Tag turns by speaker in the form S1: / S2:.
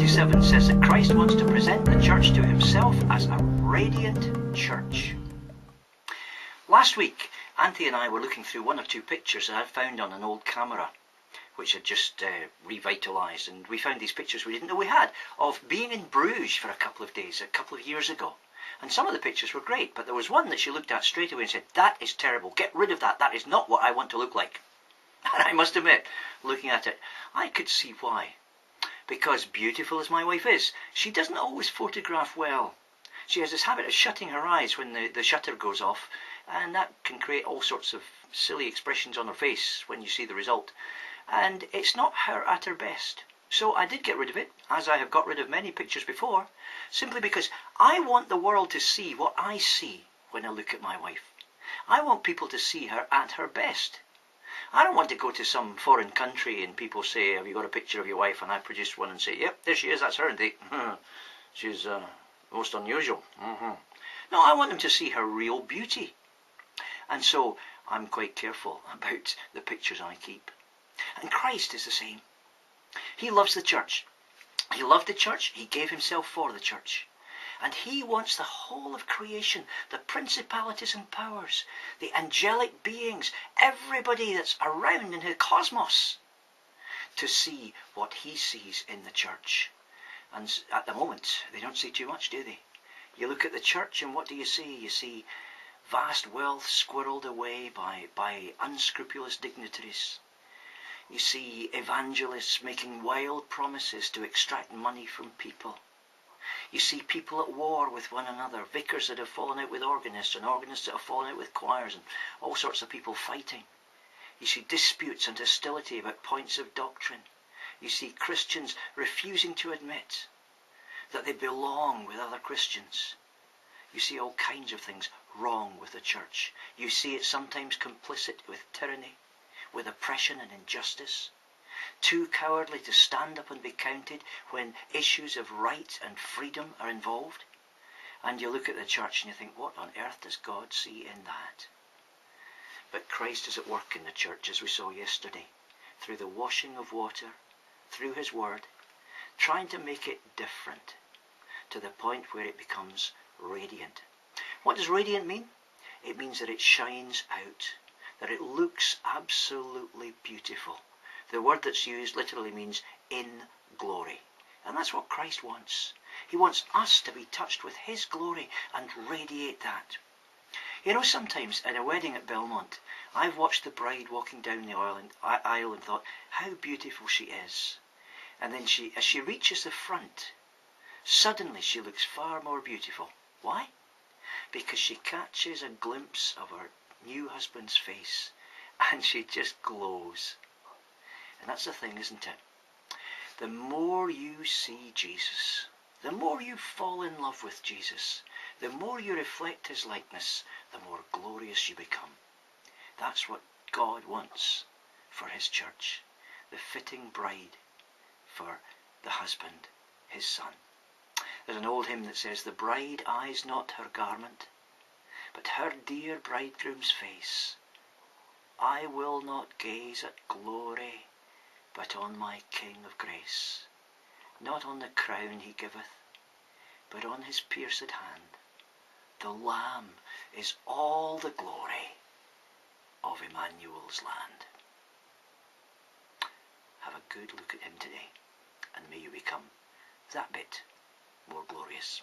S1: 27 says that Christ wants to present the church to himself as a radiant church. Last week, Auntie and I were looking through one or two pictures that I found on an old camera, which had just revitalised, and we found these pictures we didn't know we had, of being in Bruges for a couple of days, a couple of years ago. And some of the pictures were great, but there was one that she looked at straight away and said, "That is terrible, get rid of that, that is not what I want to look like." And I must admit, looking at it, I could see why. Because beautiful as my wife is, she doesn't always photograph well. She has this habit of shutting her eyes when the shutter goes off, and that can create all sorts of silly expressions on her face when you see the result. And it's not her at her best. So I did get rid of it, as I have got rid of many pictures before, simply because I want the world to see what I see when I look at my wife. I want people to see her at her best. I don't want to go to some foreign country and people say, "Have you got a picture of your wife?" And I produce one and say, "Yep, there she is, that's her." And they, "She's most unusual." No, I want them to see her real beauty. And so I'm quite careful about the pictures I keep. And Christ is the same. He loves the church. He loved the church. He gave himself for the church. And he wants the whole of creation, the principalities and powers, the angelic beings, everybody that's around in the cosmos, to see what he sees in the church. And at the moment, they don't see too much, do they? You look at the church and what do you see? You see vast wealth squirreled away by unscrupulous dignitaries. You see evangelists making wild promises to extract money from people. You see people at war with one another, vicars that have fallen out with organists, and organists that have fallen out with choirs, and all sorts of people fighting. You see disputes and hostility about points of doctrine. You see Christians refusing to admit that they belong with other Christians. You see all kinds of things wrong with the church. You see it sometimes complicit with tyranny, with oppression and injustice, too cowardly to stand up and be counted when issues of right and freedom are involved. And you look at the church and you think, what on earth does God see in that? But Christ is at work in the church, as we saw yesterday, through the washing of water, through his word, trying to make it different to the point where it becomes radiant. What does radiant mean? It means that it shines out, that it looks absolutely beautiful. The word that's used literally means in glory. And that's what Christ wants. He wants us to be touched with his glory and radiate that. You know, sometimes at a wedding at Belmont, I've watched the bride walking down the aisle and thought, how beautiful she is. And then as she reaches the front, suddenly she looks far more beautiful. Why? Because she catches a glimpse of her new husband's face and she just glows. And that's the thing, isn't it? The more you see Jesus, the more you fall in love with Jesus, the more you reflect his likeness, the more glorious you become. That's what God wants for his church, the fitting bride for the husband, his son. There's an old hymn that says, "The bride eyes not her garment, but her dear bridegroom's face. I will not gaze at glory, but on my King of grace. Not on the crown he giveth, but on his pierced hand. The Lamb is all the glory of Emmanuel's land." Have a good look at him today, and may you become that bit more glorious.